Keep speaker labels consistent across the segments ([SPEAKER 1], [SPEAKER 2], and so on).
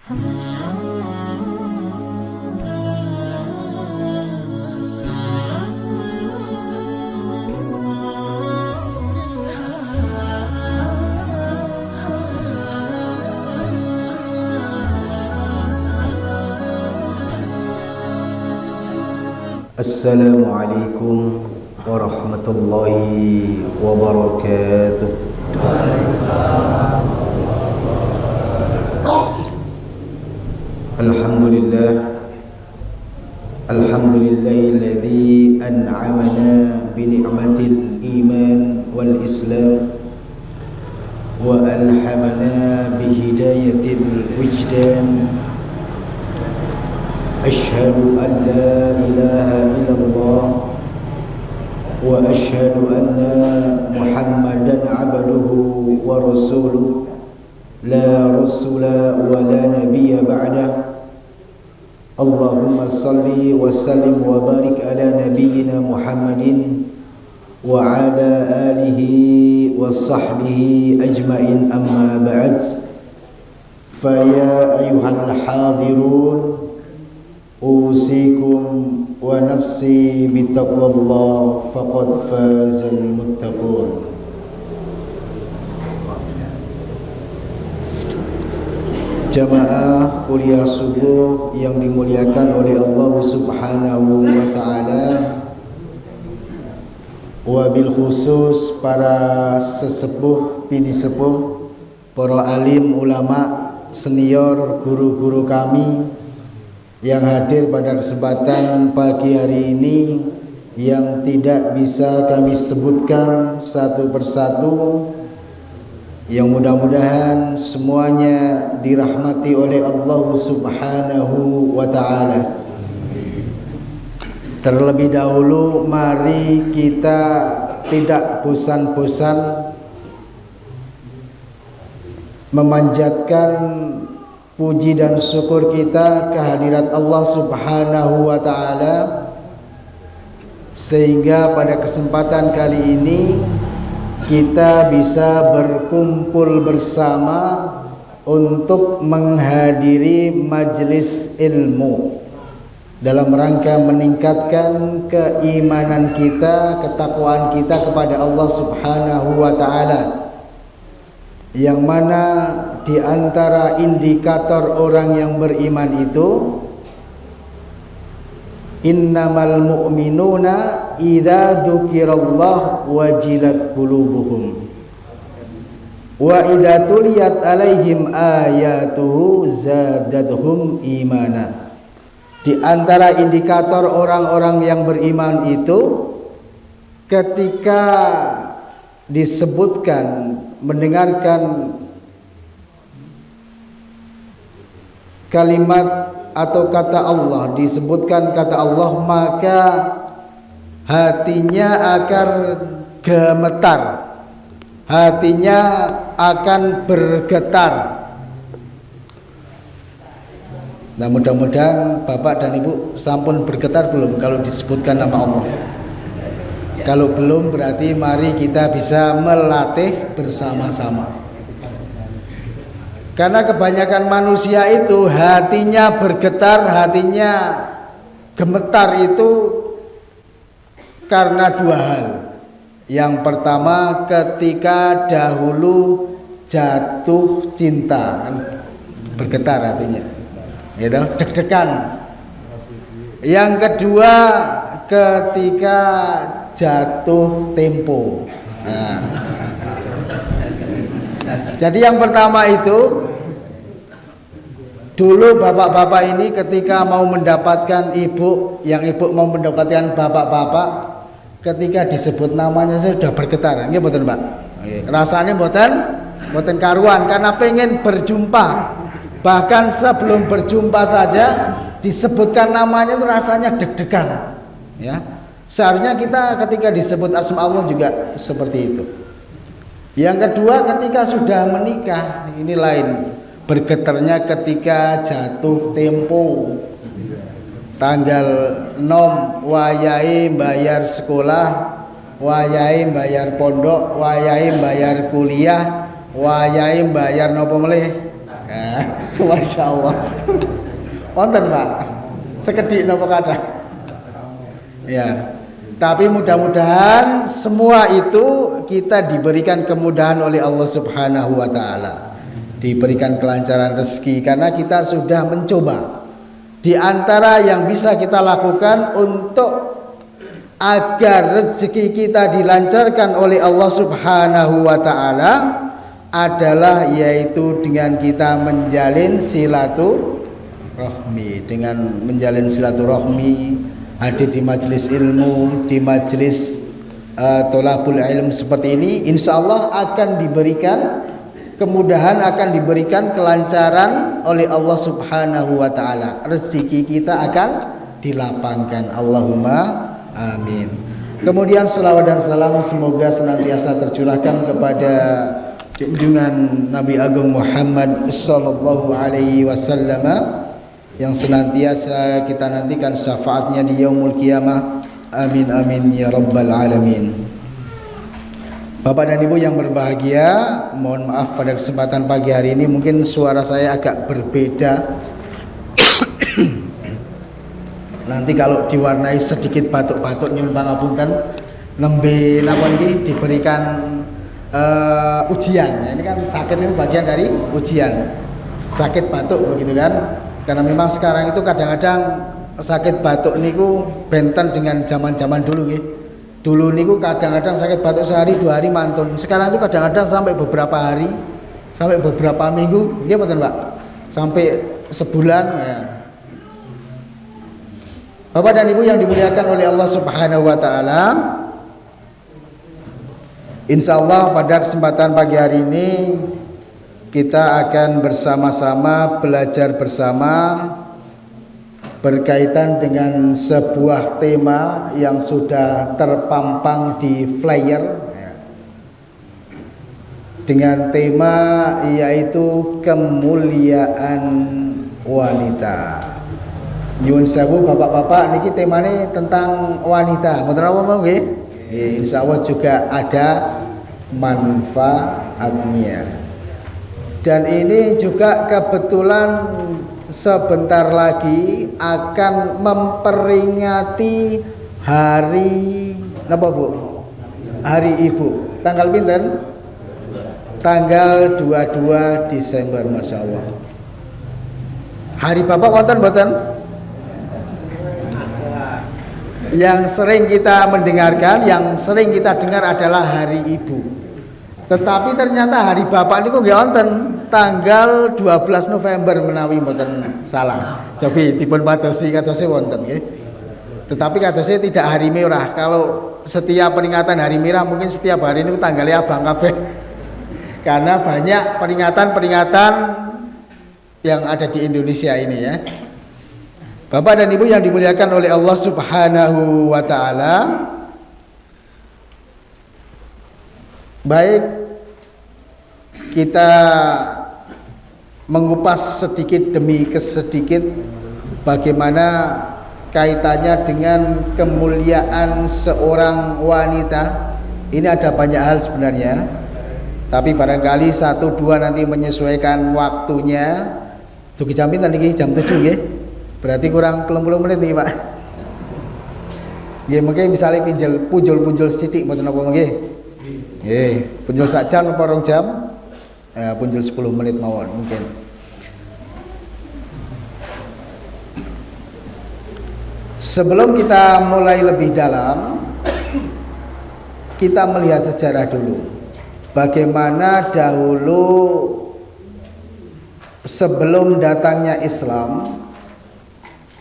[SPEAKER 1] Assalamualaikum warahmatullahi wabarakatuh. Alhamdulillah, alhamdulillahilladzi an'amana bi ni'matil iman wal islam wa alhamana bi hidayatil wujdan. Asyhadu an la ilaha illallah wa asyhadu anna Muhammadan abduhu wa rasuluh la rasula wa la nabiyya ba'dah. Allahumma salli wa sallim wa barik ala nabiyyina Muhammadin wa ala alihi wa sahbihi ajma'in, amma ba'd. Fa ya ayyuhal hadirun, usikum wa nafsi bitaqwallah faqad fazal muttaqun. Jamaah kuliah subuh yang dimuliakan oleh Allah Subhanahu wa taala, wabil khusus para sesepuh, bini sepuh, para alim ulama senior, guru-guru kami yang hadir pada kesempatan pagi hari ini, yang tidak bisa kami sebutkan satu persatu, yang mudah-mudahan semuanya dirahmati oleh Allah Subhanahu wa ta'ala. Terlebih dahulu mari kita tidak bosan-bosan memanjatkan puji dan syukur kita kehadirat Allah Subhanahu wa ta'ala, sehingga pada kesempatan kali ini kita bisa berkumpul bersama untuk menghadiri majelis ilmu dalam rangka meningkatkan keimanan kita, ketakwaan kita kepada Allah Subhanahu wa ta'ala, yang mana di antara indikator orang yang beriman itu, innamal mu'minuna idza dzukirallah wajilat qulubuhum wa idza tuliyat alaihim ayatuhu zadatuhum imana. Di antara indikator orang-orang yang beriman itu, ketika disebutkan, mendengarkan kalimat atau kata Allah, disebutkan kata Allah, maka hatinya akan gemetar, hatinya akan bergetar. Nah, mudah-mudahan Bapak dan Ibu sampun bergetar belum kalau disebutkan nama Allah? Kalau belum, berarti mari kita bisa melatih bersama-sama. Karena kebanyakan manusia itu hatinya bergetar, hatinya gemetar itu karena dua hal. Yang pertama, ketika dahulu jatuh cinta, kan bergetar hatinya, gitu, deg-degan. Yang kedua, ketika jatuh tempo. Nah, jadi yang pertama itu, dulu bapak-bapak ini ketika mau mendapatkan ibu, yang ibu mau mendapatkan bapak-bapak, ketika disebut namanya sudah bergetar. Ini mboten, Pak. Rasanya mboten karuan, karena pengen berjumpa. Bahkan sebelum berjumpa saja disebutkan namanya itu rasanya deg-degan. Ya. Seharusnya kita ketika disebut asma Allah juga seperti itu. Yang kedua, ketika sudah menikah, ini lain. Bergetarnya ketika jatuh tempo, tanggal 6 wayahe bayar sekolah, wayahe bayar pondok, wayahe bayar kuliah, wayahe bayar nopo meleh. Nah, Masya Allah. Wonten Pak. Sekedik napa kathah. Ya. Tapi mudah-mudahan semua itu kita diberikan kemudahan oleh Allah Subhanahu wa taala. Diberikan kelancaran rezeki karena kita sudah mencoba. Di antara yang bisa kita lakukan untuk agar rezeki kita dilancarkan oleh Allah Subhanahu wa taala adalah yaitu dengan kita menjalin silaturahmi, dengan menjalin silaturahmi, hadir di majelis ilmu, di majelis tolabul ilm seperti ini, insya Allah akan diberikan kemudahan, akan diberikan kelancaran oleh Allah Subhanahu wa taala. Rezeki kita akan dilapangkan. Allahumma amin. Kemudian selawat dan salam semoga senantiasa tercurahkan kepada junjungan Nabi Agung Muhammad sallallahu alaihi wasallam yang senantiasa kita nantikan syafaatnya di yaumul qiyamah. Amin amin ya rabbal alamin. Bapak dan Ibu yang berbahagia, mohon maaf pada kesempatan pagi hari ini mungkin suara saya agak berbeda. Nanti kalau diwarnai sedikit batuk-batuk nyuwun pangapunten, nembe napa niki diberikan ujian. Ini kan sakit itu bagian dari ujian. Sakit batuk begitu kan? Karena memang sekarang itu kadang-kadang sakit batuk niku benten dengan zaman-zaman dulu nggih. Dulu niku kadang-kadang sakit batuk sehari 2 hari mantun. Sekarang itu kadang-kadang sampai beberapa hari, sampai beberapa minggu, nggih mboten, Pak? Sampai sebulan ya. Bapak dan Ibu yang dimuliakan oleh Allah Subhanahu wa taala, insyaallah pada kesempatan pagi hari ini kita akan bersama-sama belajar bersama berkaitan dengan sebuah tema yang sudah terpampang di flyer dengan tema yaitu kemuliaan wanita. Nyuwun sewu bapak-bapak, niki temane tentang wanita. Mboten apa mau nggih? Insyaallah juga ada manfaatnya. Dan ini juga kebetulan sebentar lagi akan memperingati hari napa Bu? Hari Ibu. Tanggal pinten? Tanggal 22 Desember, Masya Allah. Hari Bapak wonten mboten? Yang sering kita mendengarkan, yang sering kita dengar adalah Hari Ibu. Tetapi ternyata Hari Bapak niku nggih wonten tanggal 12 November menawi mboten salah. Jadi dipun padosi katose wonten nggih. Tetapi katose tidak hari merah. Kalau setiap peringatan hari merah mungkin setiap hari niku tanggalnya abang kabeh. Karena banyak peringatan-peringatan yang ada di Indonesia ini ya. Bapak dan Ibu yang dimuliakan oleh Allah Subhanahu wa taala. Baik, kita mengupas sedikit demi sedikit bagaimana kaitannya dengan kemuliaan seorang wanita. Ini ada banyak hal sebenarnya, tapi barangkali 1-2 nanti menyesuaikan waktunya. Dugi jam pinten niki? Jam 7 nggih. Berarti kurang 30 menit nih Pak. Nggih, mungkin misalnya punjul sithik mboten napa nggih. Nggih, punjul sak jam apa 2 jam? Punjul 10 menit mawon mungkin. Sebelum kita mulai lebih dalam, kita melihat sejarah dulu. Bagaimana dahulu sebelum datangnya Islam,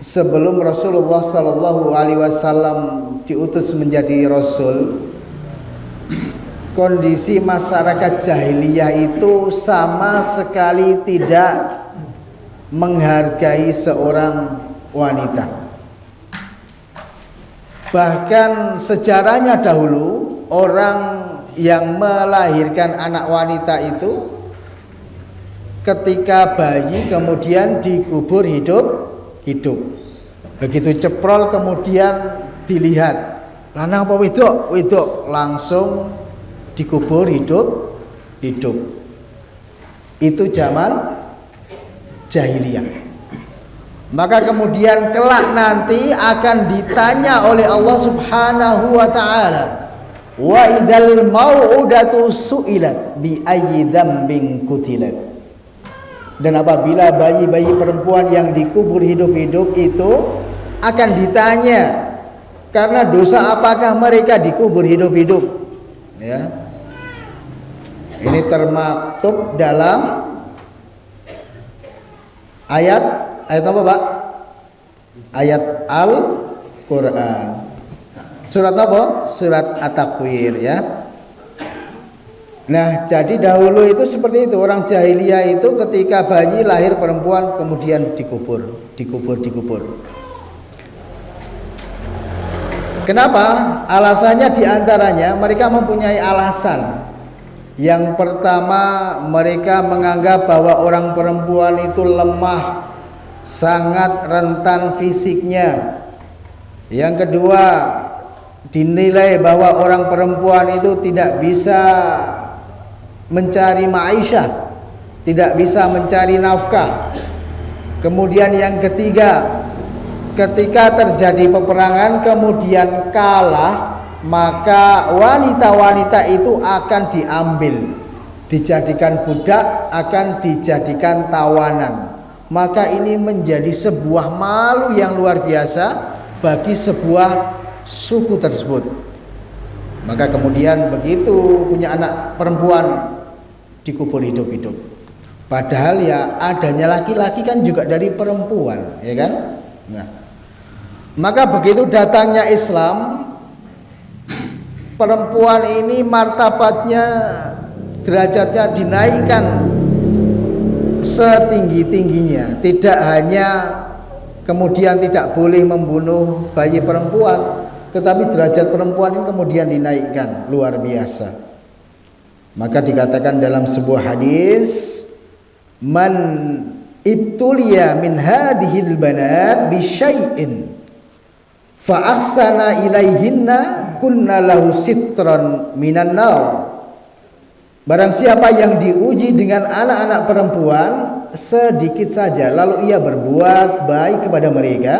[SPEAKER 1] sebelum Rasulullah Sallallahu Alaihi Wasallam diutus menjadi Rasul, kondisi masyarakat jahiliyah itu sama sekali tidak menghargai seorang wanita. Bahkan sejarahnya dahulu orang yang melahirkan anak wanita itu ketika bayi kemudian dikubur hidup. Begitu ceprol kemudian dilihat lanang apa wedok? Wedok, langsung dikubur hidup. Itu zaman jahiliyah. Maka kemudian kelak nanti akan ditanya oleh Allah Subhanahu wa taala, wa idal mau'udatu su'ilat bi ayyi dzambin qutilat. Dan apabila bayi-bayi perempuan yang dikubur hidup-hidup itu akan ditanya, karena dosa apakah mereka dikubur hidup-hidup? Ya. Ini termaktub dalam ayat apa, Pak? Ayat Al-Qur'an. Surat apa? Surat At-Takwir, ya. Nah, jadi dahulu itu seperti itu. Orang jahiliyah itu ketika bayi lahir perempuan kemudian dikubur. Kenapa? Alasannya diantaranya mereka mempunyai alasan. Yang pertama, mereka menganggap bahwa orang perempuan itu lemah, sangat rentan fisiknya. Yang kedua, dinilai bahwa orang perempuan itu tidak bisa mencari ma'isyah, tidak bisa mencari nafkah. Kemudian yang ketiga, ketika terjadi peperangan kemudian kalah, maka wanita-wanita itu akan diambil, dijadikan budak, akan dijadikan tawanan. Maka ini menjadi sebuah malu yang luar biasa bagi sebuah suku tersebut. Maka kemudian begitu punya anak perempuan dikubur hidup-hidup. Padahal ya adanya laki-laki kan juga dari perempuan, ya kan? Nah, maka begitu datangnya Islam, perempuan ini martabatnya, derajatnya dinaikkan setinggi-tingginya. Tidak hanya kemudian tidak boleh membunuh bayi perempuan, tetapi derajat perempuan ini kemudian dinaikkan luar biasa. Maka dikatakan dalam sebuah hadis, man ibtuliya min hadhil banat bi syai'in fa ahsana ilaihinna kunna lahu sitran minan nar. Barang siapa yang diuji dengan anak-anak perempuan sedikit saja lalu ia berbuat baik kepada mereka,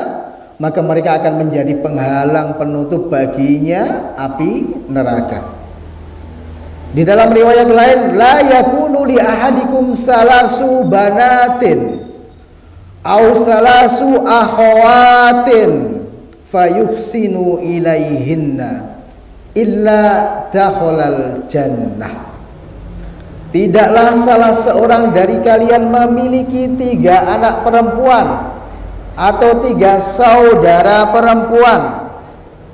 [SPEAKER 1] maka mereka akan menjadi penghalang penutup baginya api neraka. Di dalam riwayat lain, la yakunu li ahadikum salasu banatin au salasu akhawatin fayuhsinu ilaihinna illa dakhalal jannah. Tidaklah salah seorang dari kalian memiliki 3 anak perempuan atau 3 saudara perempuan,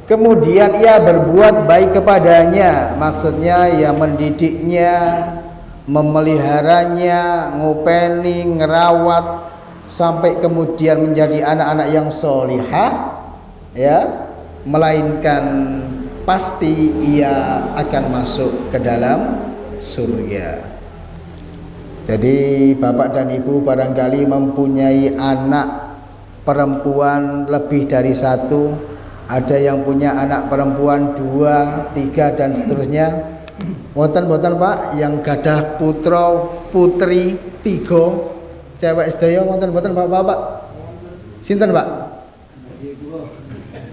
[SPEAKER 1] kemudian ia berbuat baik kepadanya, maksudnya ya mendidiknya, memeliharanya, ngopeni, ngerawat sampai kemudian menjadi anak-anak yang solihah, ya, melainkan pasti ia akan masuk ke dalam surga. Jadi bapak dan ibu barangkali mempunyai anak perempuan lebih dari 1, ada yang punya anak perempuan 2, 3 dan seterusnya. Wonten-wonten Pak yang gadah putra putri 3 cewek sedaya, wonten-wonten Bapak-bapak? Sinten Pak?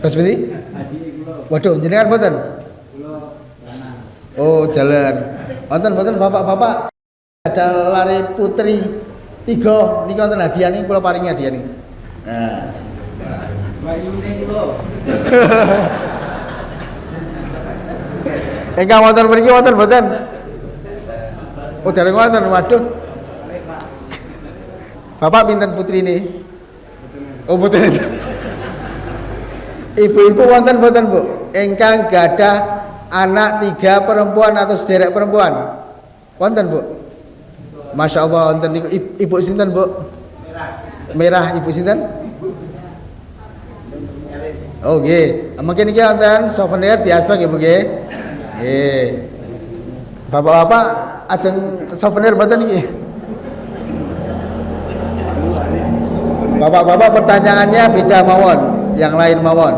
[SPEAKER 1] Terus pinten? Waduh, jenengan mboten? Oh, jalan. Wonten-wonten Bapak-bapak ada lari putri 3 niki wonten hadiah niki kula paringi hadiah niki. Nah. Engkang wonten mriki wonten mboten? Oh, dereng wonten. Waduh. Bapak pinten putrine? Oh, putri. Ibu-ibu wonten mboten, Bu? Engkang gadah anak 3 perempuan atau sederek perempuan? Wonten, Bu? Masya Allah, wonten niku. Ibu sinten, Bu? Merah. Ibu sinten? Oh nggih, mungkin iki wonten souvenir biasa nggih Bu nggih. Nggih. Bapak-bapak ajeng souvenir mboten iki? Bapak-bapak pertanyaannya beda mawon, yang lain mawon.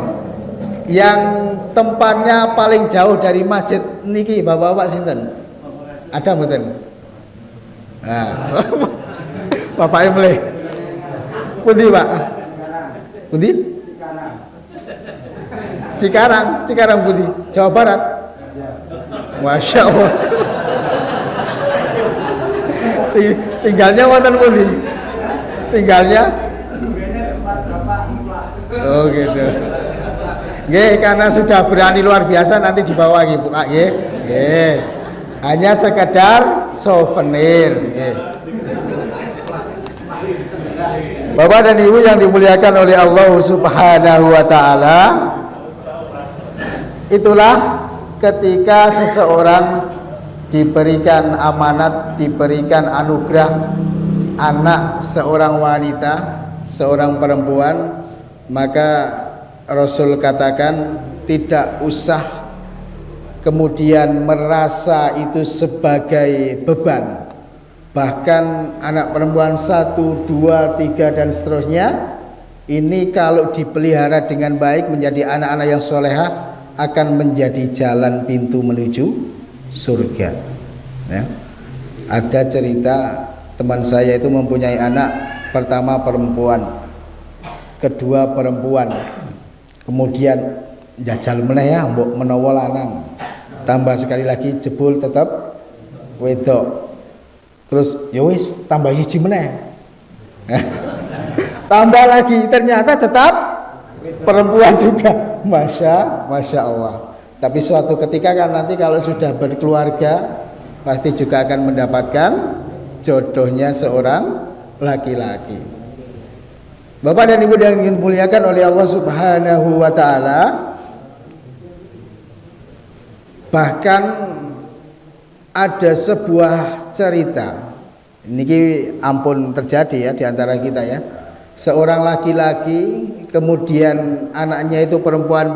[SPEAKER 1] Yang tempatnya paling jauh dari masjid niki bapak-bapak sinten? Ada mboten? Nah. Bapak mulai. Pundi, Pak? Pundi? Cikarang pundi? Jawa Barat. Masya Allah. Tinggalnya wonten pundi? Tinggalnya? Oh gitu. Nggih, karena sudah berani luar biasa nanti dibawa nggih, Bu. Nggih. Nggih. Hanya sekedar souvenir, nggih. Bapak dan Ibu yang dimuliakan oleh Allah Subhanahu wa taala, itulah ketika seseorang diberikan amanat, diberikan anugerah anak seorang wanita, seorang perempuan, maka Rasul katakan tidak usah kemudian merasa itu sebagai beban. Bahkan anak perempuan 1, 2, 3 dan seterusnya, ini kalau dipelihara dengan baik menjadi anak-anak yang solehah, akan menjadi jalan pintu menuju surga. Ya. Ada cerita teman saya itu mempunyai anak pertama perempuan, kedua perempuan, kemudian jajal meneh ya mbok menawa lanang, tambah sekali lagi jebul tetap wedok, terus ya wis tambah siji meneh tambah lagi ternyata tetap perempuan juga. Masya Allah. Tapi suatu ketika kan nanti kalau sudah berkeluarga pasti juga akan mendapatkan jodohnya seorang laki-laki. Bapak dan Ibu yang dimuliakan oleh Allah Subhanahu wa taala, bahkan ada sebuah cerita, ini ampun terjadi ya di antara kita ya. Seorang laki-laki kemudian anaknya itu perempuan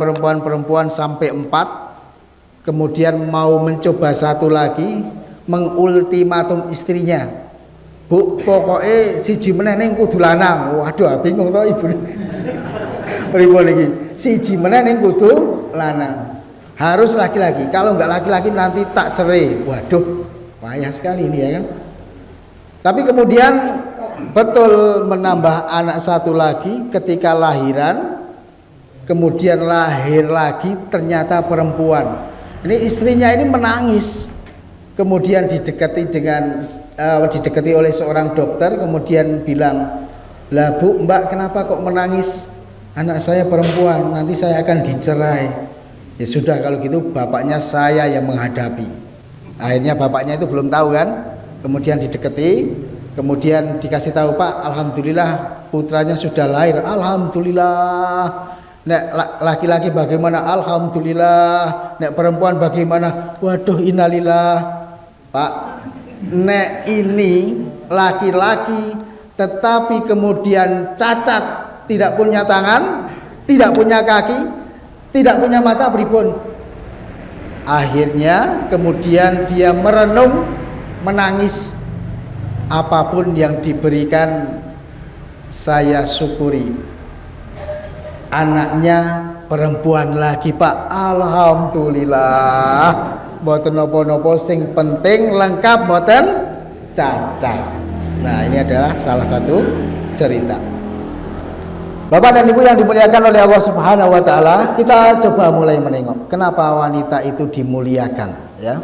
[SPEAKER 1] sampai 4, kemudian mau mencoba satu lagi, mengultimatum istrinya, Bu, pokoknya siji meneh ning kudu lanang. Waduh, bingung to ibu. Pripun iki? Siji meneh ning kudu lanang. Harus laki-laki. Kalau enggak laki-laki nanti tak cerai. Waduh, payah sekali ini ya kan. Tapi kemudian betul menambah anak satu lagi ketika lahiran, kemudian lahir lagi ternyata perempuan. Ini istrinya ini menangis. Kemudian didekati oleh seorang dokter, kemudian bilang, "Lah Bu, Mbak, kenapa kok menangis? Anak saya perempuan, nanti saya akan dicerai." Ya sudah kalau gitu bapaknya saya yang menghadapi. Akhirnya bapaknya itu belum tahu kan. Kemudian didekati, kemudian dikasih tahu, "Pak, alhamdulillah putranya sudah lahir." Alhamdulillah. Nek laki-laki bagaimana? Alhamdulillah. Nek perempuan bagaimana? Waduh, innalillah. Pak, nek ini laki-laki tetapi kemudian cacat, tidak punya tangan, tidak punya kaki, tidak punya mata, pripun? Akhirnya kemudian dia merenung, menangis. Apapun yang diberikan saya syukuri. Anaknya perempuan lagi, Pak. Alhamdulillah. Mboten napa-napa, sing penting lengkap, mboten cacat. Nah, ini adalah salah satu cerita. Bapak dan Ibu yang dimuliakan oleh Allah Subhanahu wa taala, kita coba mulai menengok kenapa wanita itu dimuliakan ya.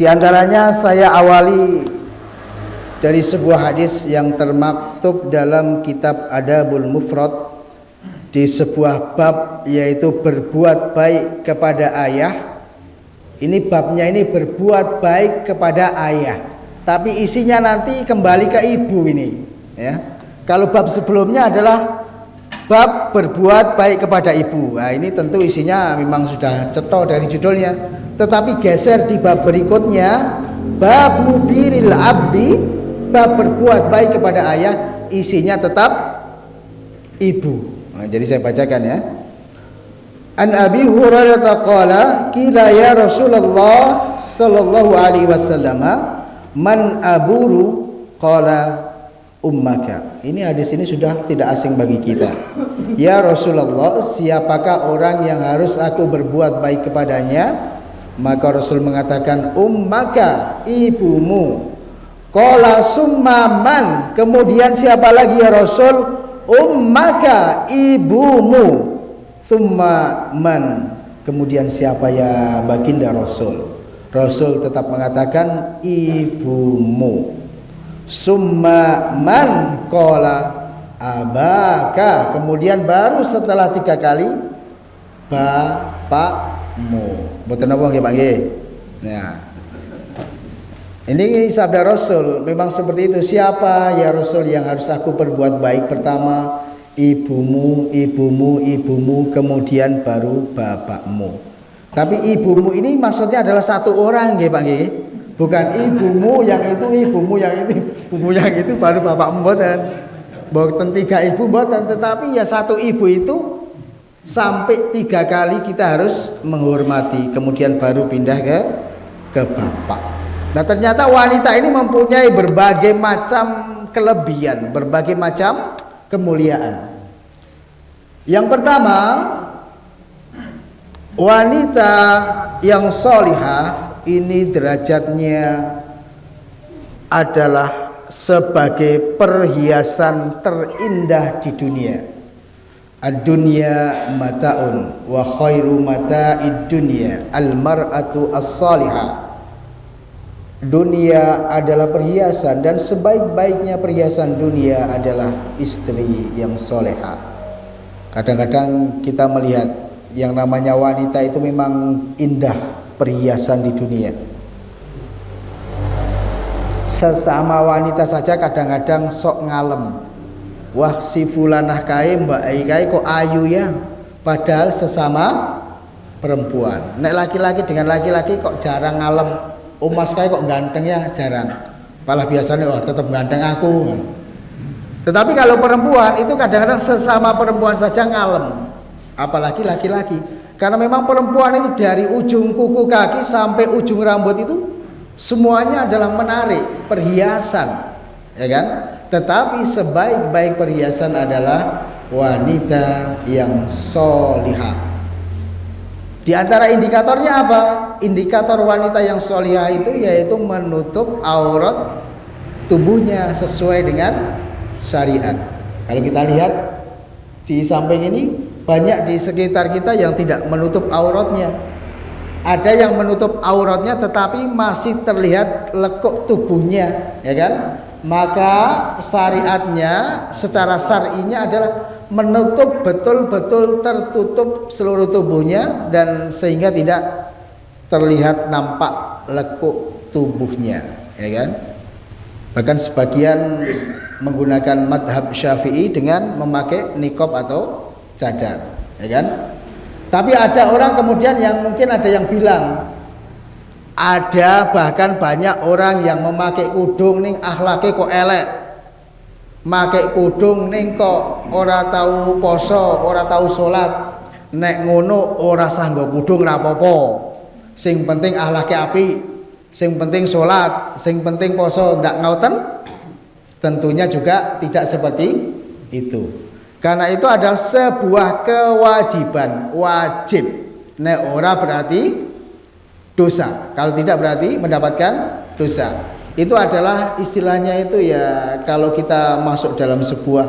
[SPEAKER 1] Di antaranya saya awali dari sebuah hadis yang termaktub dalam kitab Adabul Mufrad di sebuah bab, yaitu berbuat baik kepada ayah. Ini babnya ini berbuat baik kepada ayah, tapi isinya nanti kembali ke ibu ini ya. Kalau bab sebelumnya adalah bab berbuat baik kepada ibu. Nah, ini tentu isinya memang sudah cetok dari judulnya. Tetapi geser di bab berikutnya, bab birril abdi, bab berbuat baik kepada ayah, isinya tetap ibu. Nah, jadi saya bacakan ya. An Abi Hurairah qala qila ya Rasulullah sallallahu alaihi wasallam man aburu qala ummaka. Ini hadis ini sudah tidak asing bagi kita. Ya Rasulullah, siapakah orang yang harus aku berbuat baik kepadanya? Maka Rasul mengatakan ummaka, ibumu. Qala summaman, kemudian siapa lagi ya Rasul? Ummaka, ibumu. Tsumma man, kemudian siapa ya baginda Rasul? Rasul tetap mengatakan ibumu. Summa man, qala abaka, kemudian baru setelah 3 kali bapakmu. Mboten napa nggih Pak nggih. Nah, ini sabda Rasul memang seperti itu. Siapa ya Rasul yang harus aku perbuat baik? Pertama ibumu, ibumu, ibumu, kemudian baru bapakmu. Tapi ibumu ini maksudnya adalah satu orang nggih Pak nggih. Bukan ibumu yang itu, ibumu yang itu, ibumu yang itu baru bapakmu mboten. Mboten 3 ibu mboten, tetapi ya satu ibu itu sampai 3 kali kita harus menghormati, kemudian baru pindah ke bapak. Nah, ternyata wanita ini mempunyai berbagai macam kelebihan, berbagai macam kemuliaan. Yang pertama, wanita yang sholihah ini derajatnya adalah sebagai perhiasan terindah di dunia. Ad-dunya mata'un wa khairu mata'id dunya al-mar'atu as-salihah. Dunia adalah perhiasan dan sebaik-baiknya perhiasan dunia adalah istri yang solehah. Kadang-kadang kita melihat yang namanya wanita itu memang indah perhiasan di dunia. Sesama wanita saja kadang-kadang sok ngalem. Wah, si fulanah kae mbak kae kok ayu ya, padahal sesama perempuan. Nek laki-laki dengan laki-laki kok jarang ngalem. Oh mas kae kok ganteng ya, jarang. Malah biasanya wah tetap ganteng aku. Tetapi kalau perempuan itu kadang-kadang sesama perempuan saja ngalem, apalagi laki-laki. Karena memang perempuan itu dari ujung kuku kaki sampai ujung rambut itu semuanya adalah menarik, perhiasan, ya kan? Tetapi sebaik-baik perhiasan adalah wanita yang sholihah. Di antara indikatornya apa? Indikator wanita yang sholihah itu yaitu menutup aurat tubuhnya sesuai dengan syariat. Kalau kita lihat di samping ini banyak di sekitar kita yang tidak menutup auratnya. Ada yang menutup auratnya tetapi masih terlihat lekuk tubuhnya, ya kan? Maka syariatnya secara syar'inya adalah menutup betul-betul tertutup seluruh tubuhnya dan sehingga tidak terlihat nampak lekuk tubuhnya, ya kan? Bahkan sebagian menggunakan madhab Syafi'i dengan memakai niqab atau cadar, ya kan? Tapi ada orang kemudian yang mungkin ada yang bilang, ada bahkan banyak orang yang memakai kudung ning akhlake kok elek, makai kudung ning kok ora tahu poso, ora tahu sholat, nek ngono ora sah nggo kudung ra apa-apa. Sing penting akhlake apik, sing penting sholat, sing penting poso, ndak ngauten. Tentunya juga tidak seperti itu. Karena itu adalah sebuah kewajiban, wajib. Nek ora berarti dosa. Kalau tidak berarti mendapatkan dosa. Itu adalah istilahnya itu ya, kalau kita masuk dalam sebuah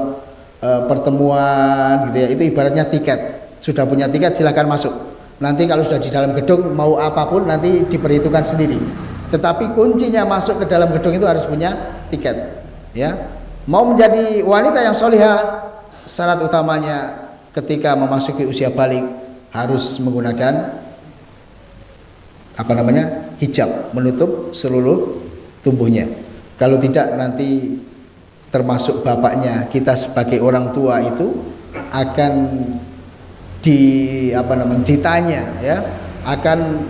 [SPEAKER 1] pertemuan gitu ya, itu ibaratnya tiket. Sudah punya tiket silakan masuk. Nanti kalau sudah di dalam gedung mau apapun nanti diperhitungkan sendiri. Tetapi kuncinya masuk ke dalam gedung itu harus punya tiket. Ya, mau menjadi wanita yang sholihah, syarat utamanya ketika memasuki usia balik harus menggunakan hijab, menutup seluruh tubuhnya. Kalau tidak nanti termasuk bapaknya, kita sebagai orang tua itu akan ditanya, ya, akan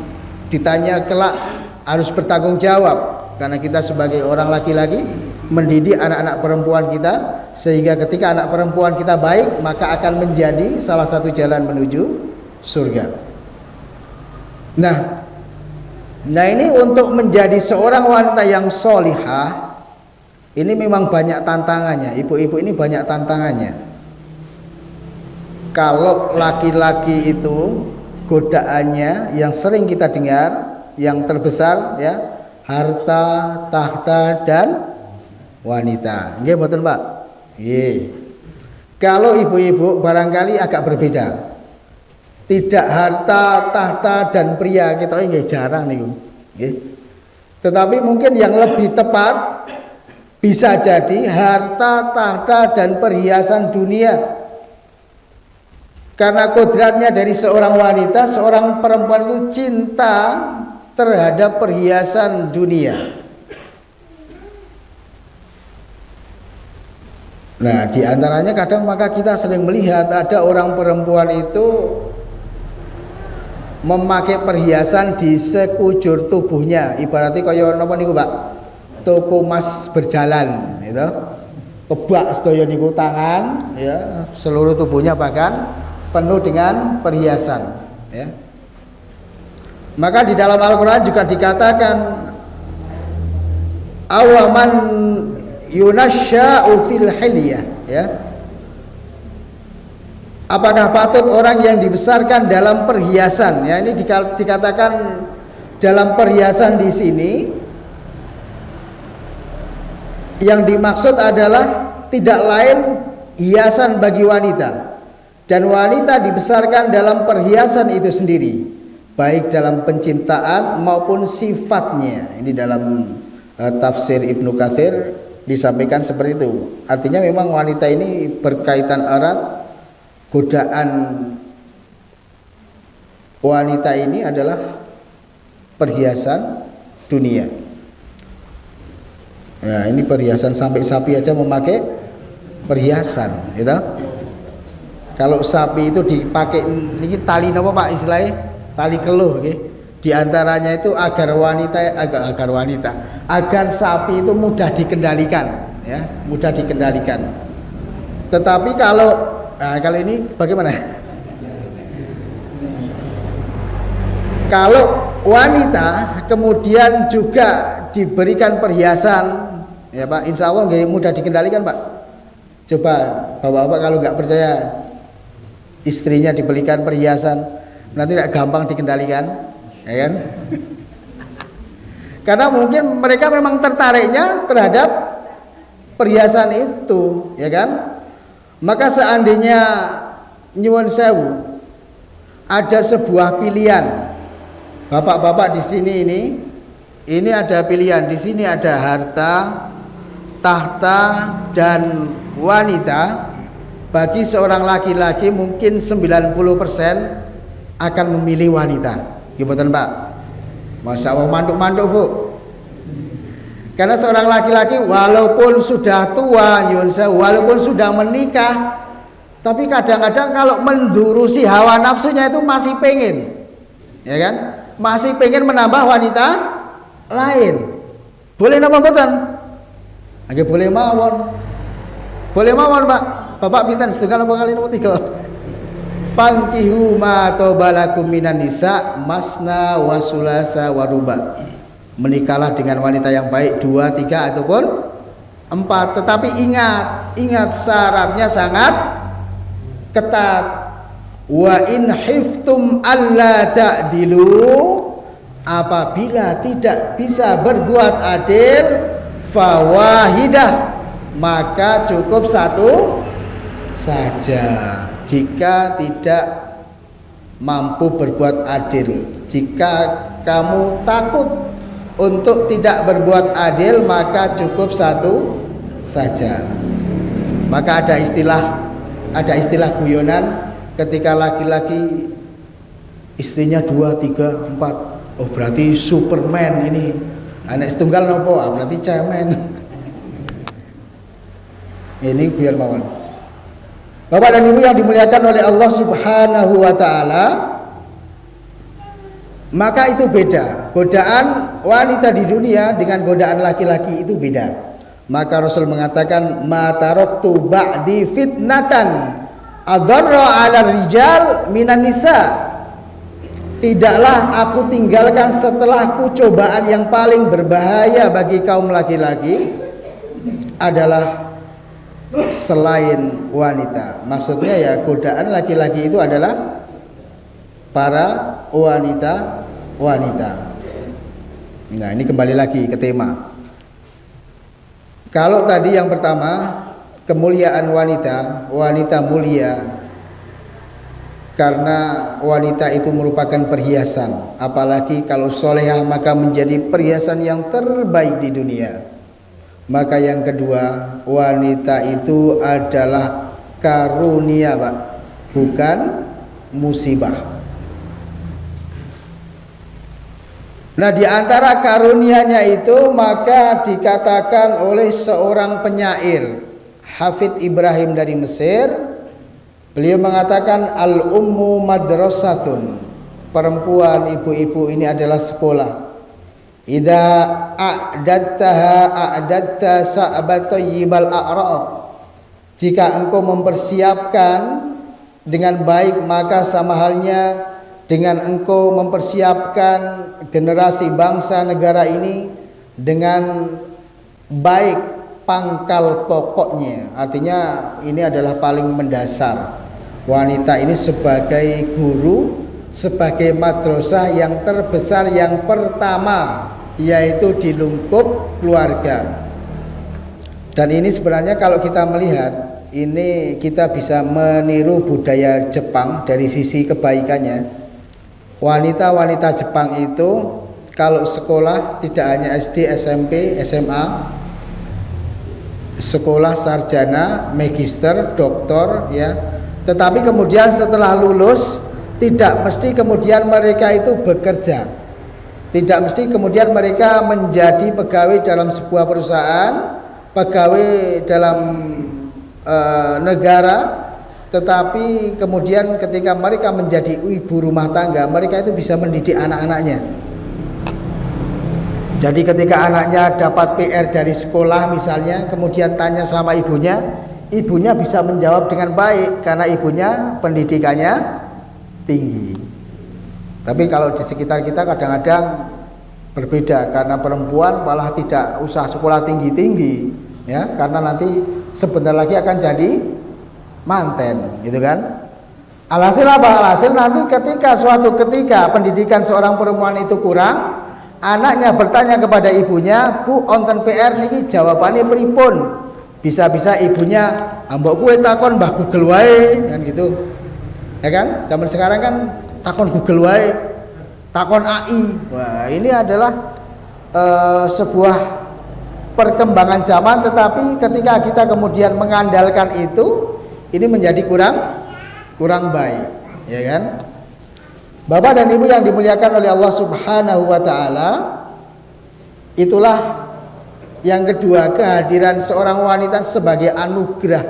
[SPEAKER 1] ditanya kelak, harus bertanggung jawab karena kita sebagai orang laki-laki mendidik anak-anak perempuan kita, sehingga ketika anak perempuan kita baik maka akan menjadi salah satu jalan menuju surga. Nah ini untuk menjadi seorang wanita yang sholihah ini memang banyak tantangannya. Ibu-ibu ini banyak tantangannya. Kalau laki-laki itu godaannya yang sering kita dengar, yang terbesar ya, harta, tahta dan wanita. Nggih mboten, Pak? Nggih. Kalau ibu-ibu barangkali agak berbeda. Tidak harta, tahta dan pria kita nggih jarang niku. Nggih. Tetapi mungkin yang lebih tepat bisa jadi harta, tahta dan perhiasan dunia. Karena kodratnya dari seorang wanita, seorang perempuan itu cinta terhadap perhiasan dunia. Nah, di antaranya kadang maka kita sering melihat ada orang perempuan itu memakai perhiasan di sekujur tubuhnya. Ibaratnya kaya napa niku, Pak? Toko emas berjalan, gitu. Kebak sedaya niku tangan, ya, seluruh tubuhnya bahkan penuh dengan perhiasan, ya. Maka di dalam Al-Quran juga dikatakan awaman yunasya'u fil hilyah, ya. Apakah patut orang yang dibesarkan dalam perhiasan, ya, ini dikatakan dalam perhiasan di sini yang dimaksud adalah tidak lain hiasan bagi wanita. Dan wanita dibesarkan dalam perhiasan itu sendiri, baik dalam penciptaan maupun sifatnya. Ini dalam tafsir Ibnu Katsir disampaikan seperti itu. Artinya memang wanita ini berkaitan erat, godaan wanita ini adalah perhiasan dunia. Ya, ini perhiasan, sampai sapi aja memakai perhiasan, gitu. Kalau sapi itu dipakai ini tali apa, Pak, istilahnya? Tali keluh, okay? Di antaranya itu agar sapi itu mudah dikendalikan, ya, mudah dikendalikan. Tetapi kalau ini bagaimana? Kalau wanita kemudian juga diberikan perhiasan, ya Pak, insya Allah nggak mudah dikendalikan, Pak. Coba bapak-bapak kalau nggak percaya istrinya dibelikan perhiasan, nanti tidak gampang dikendalikan, ya kan? Karena mungkin mereka memang tertariknya terhadap perhiasan itu, ya kan? Maka seandainya nyuwun sewu ada sebuah pilihan, bapak-bapak di sini ini ada pilihan, di sini ada harta, tahta dan wanita. Bagi seorang laki-laki mungkin 90% akan memilih wanita. Gimana, Pak? Masya Allah, manduk-manduk, Bu. Karena seorang laki-laki walaupun sudah tua, walaupun sudah menikah, tapi kadang-kadang kalau mendurusi hawa nafsunya itu masih pengen, ya kan? Masih pengen menambah wanita lain. Boleh napa mboten? Nggih boleh mawon. Boleh mawon, Pak. Bapak pinten setunggal apa kali nomor 3? Fankihu ma tobalakum minan nisa masna wa sulasa wa ruba. Menikahlah dengan wanita yang baik 2, 3 ataupun 4. Tetapi ingat syaratnya sangat ketat. Wa in hiftum alla ta'dilu, apabila tidak bisa berbuat adil, fawahidah, maka cukup satu saja. Jika tidak mampu berbuat adil, jika kamu takut untuk tidak berbuat adil, maka cukup satu saja. Maka ada istilah guyonan ketika laki-laki istrinya 2, 3, 4. Oh berarti Superman ini. Anak setunggal nopo? Berarti cemen. Ini biar mawon. Bapak dan Ibu yang dimuliakan oleh Allah Subhanahu wa taala, maka itu beda. Godaan wanita di dunia dengan godaan laki-laki itu beda. Maka Rasul mengatakan, "Ma taraktu ba'di fitnatan adarra 'ala rijal minan nisa." Tidaklah aku tinggalkan setelahku cobaan yang paling berbahaya bagi kaum laki-laki adalah selain wanita. Maksudnya ya godaan laki-laki itu adalah para wanita. Nah, ini kembali lagi ke tema. Kalau tadi yang pertama, kemuliaan wanita, wanita mulia karena wanita itu merupakan perhiasan, apalagi kalau solehah maka menjadi perhiasan yang terbaik di dunia. Maka yang kedua, wanita itu adalah karunia, Pak, bukan musibah. Nah, di antara karunianya itu maka dikatakan oleh seorang penyair, Hafid Ibrahim dari Mesir, beliau mengatakan al-ummu madrasatun, perempuan ibu-ibu ini adalah sekolah. Idza a'dattaha a'datta sa'batayyibal a'raq, jika engkau mempersiapkan dengan baik maka sama halnya dengan engkau mempersiapkan generasi bangsa negara ini dengan baik pangkal pokoknya. Artinya ini adalah paling mendasar. Wanita ini sebagai guru, sebagai madrasah yang terbesar yang pertama, yaitu di lingkup keluarga. Dan ini sebenarnya kalau kita melihat, ini kita bisa meniru budaya Jepang dari sisi kebaikannya. Wanita-wanita Jepang itu kalau sekolah tidak hanya SD, SMP, SMA, sekolah sarjana, magister, doktor, ya. Tetapi kemudian setelah lulus tidak mesti kemudian mereka itu bekerja. Tidak mesti kemudian mereka menjadi pegawai dalam sebuah perusahaan, pegawai dalam negara. Tetapi kemudian ketika mereka menjadi ibu rumah tangga, mereka itu bisa mendidik anak-anaknya. Jadi ketika anaknya dapat PR dari sekolah misalnya, kemudian tanya sama ibunya, ibunya bisa menjawab dengan baik karena ibunya pendidikannya tinggi. Tapi kalau di sekitar kita kadang-kadang berbeda, karena perempuan malah tidak usah sekolah tinggi-tinggi, ya, karena nanti sebentar lagi akan jadi manten, gitu kan? Alhasil apa? Alhasil nanti suatu ketika pendidikan seorang perempuan itu kurang, anaknya bertanya kepada ibunya, "Bu, onten PR niki jawabannya pripun?" Bisa-bisa ibunya, "Mbok kowe takon Mbah Google wae," kan gitu. Ya kan? Zaman sekarang kan takon Google wae, takon AI. Wah, ini adalah sebuah perkembangan zaman, tetapi ketika kita kemudian mengandalkan itu, ini menjadi kurang baik, ya kan? Bapak dan Ibu yang dimuliakan oleh Allah Subhanahu wa taala, itulah yang kedua, kehadiran seorang wanita sebagai anugerah.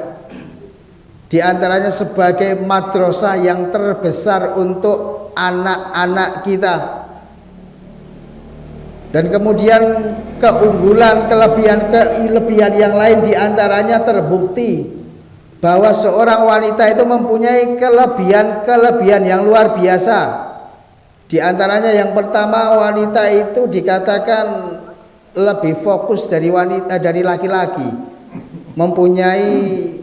[SPEAKER 1] Di antaranya sebagai madrasah yang terbesar untuk anak-anak kita. Dan kemudian keunggulan, kelebihan yang lain di antaranya terbukti bahwa seorang wanita itu mempunyai kelebihan yang luar biasa. Di antaranya yang pertama, wanita itu dikatakan lebih fokus dari laki-laki, mempunyai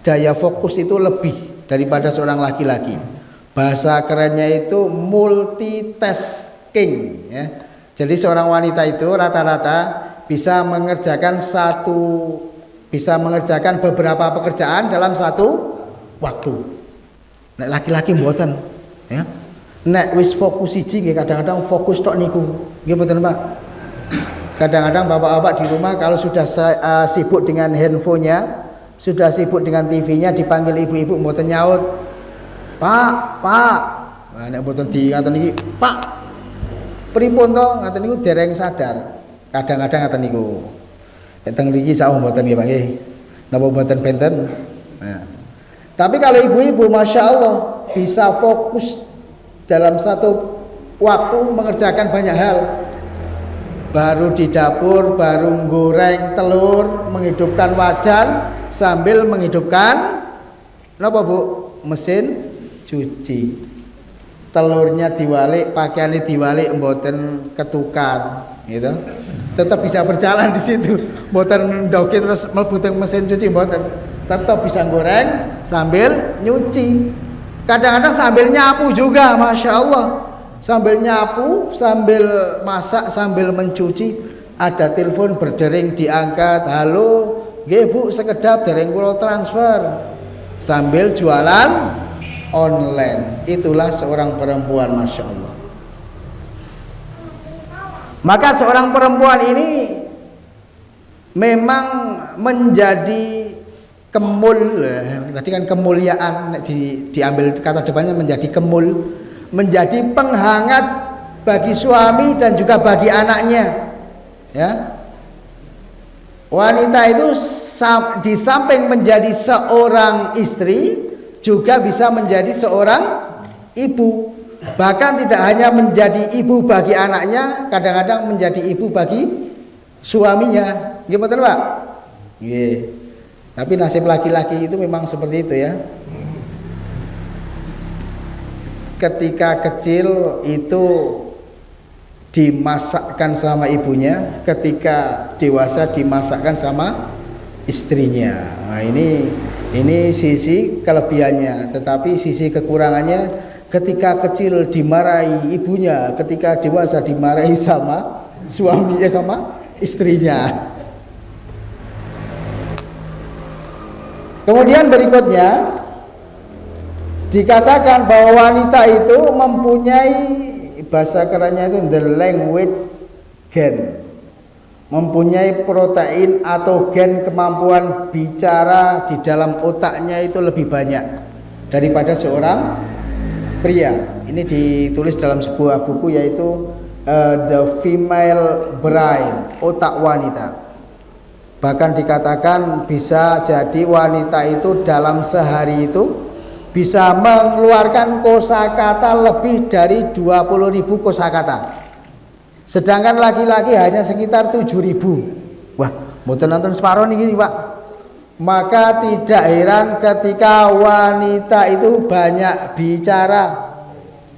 [SPEAKER 1] daya fokus itu lebih daripada seorang laki-laki. Bahasa kerennya itu multitasking, ya. Jadi seorang wanita itu rata-rata bisa mengerjakan beberapa pekerjaan dalam satu waktu. Nek laki-laki mboten, ya. Nek wis fokus siji nggih kadang-kadang fokus tok niku. Nggih mboten, Pak. Kadang-kadang bapak-bapak di rumah kalau sudah sibuk dengan handphonenya, sudah sibuk dengan TV-nya, dipanggil ibu-ibu mboten nyaut. "Pak, Pak." Nah, nek mboten ngaten iki, "Pak, pripun to?" Ngaten niku dereng sadar. Kadang-kadang ngaten niku. Teng mriki sawah mboten nggih Pak nggih. Napa mboten benten? Nah. Tapi kalau ibu-ibu Masya Allah bisa fokus dalam satu waktu mengerjakan banyak hal. Baru di dapur, baru goreng telur, menghidupkan wajan sambil menghidupkan napa Bu? Mesin cuci. Telurnya diwalik, pakaiannya diwalik, mboten ketukan, gitu. Tetap bisa berjalan di situ. Mboten ndoki terus mlebu teng mesin cuci, mboten. Tetap bisa goreng sambil nyuci. Kadang-kadang sambil nyapu juga, Masya Allah. sambil nyapu, sambil masak, sambil mencuci, ada telepon berdering diangkat, halo, nggih Bu, sekedap dereng kula transfer, sambil jualan online. Itulah seorang perempuan, Masya Allah. Maka seorang perempuan ini memang menjadi kemul, tadi kan kemuliaan, diambil kata depannya menjadi kemul, menjadi penghangat bagi suami dan juga bagi anaknya, ya. Wanita itu di samping menjadi seorang istri juga bisa menjadi seorang ibu. Bahkan tidak hanya menjadi ibu bagi anaknya, kadang-kadang menjadi ibu bagi suaminya. Gimana Pak? Nggih. Tapi nasib laki-laki itu memang seperti itu ya. Ketika kecil itu dimasakkan sama ibunya, ketika dewasa dimasakkan sama istrinya. Nah, ini sisi kelebihannya, tetapi sisi kekurangannya ketika kecil dimarahi ibunya, ketika dewasa dimarahi sama suaminya, sama istrinya. Kemudian berikutnya dikatakan bahwa wanita itu mempunyai, bahasa kerennya itu the language gen, mempunyai protein atau gen kemampuan bicara di dalam otaknya itu lebih banyak daripada seorang pria. Ini ditulis dalam sebuah buku yaitu The Female Brain, otak wanita. Bahkan dikatakan bisa jadi wanita itu dalam sehari itu bisa mengeluarkan kosakata lebih dari 20.000 kosakata. Sedangkan laki-laki hanya sekitar 7.000. Wah, mboten nonton separuh niki, Pak. Maka tidak heran ketika wanita itu banyak bicara,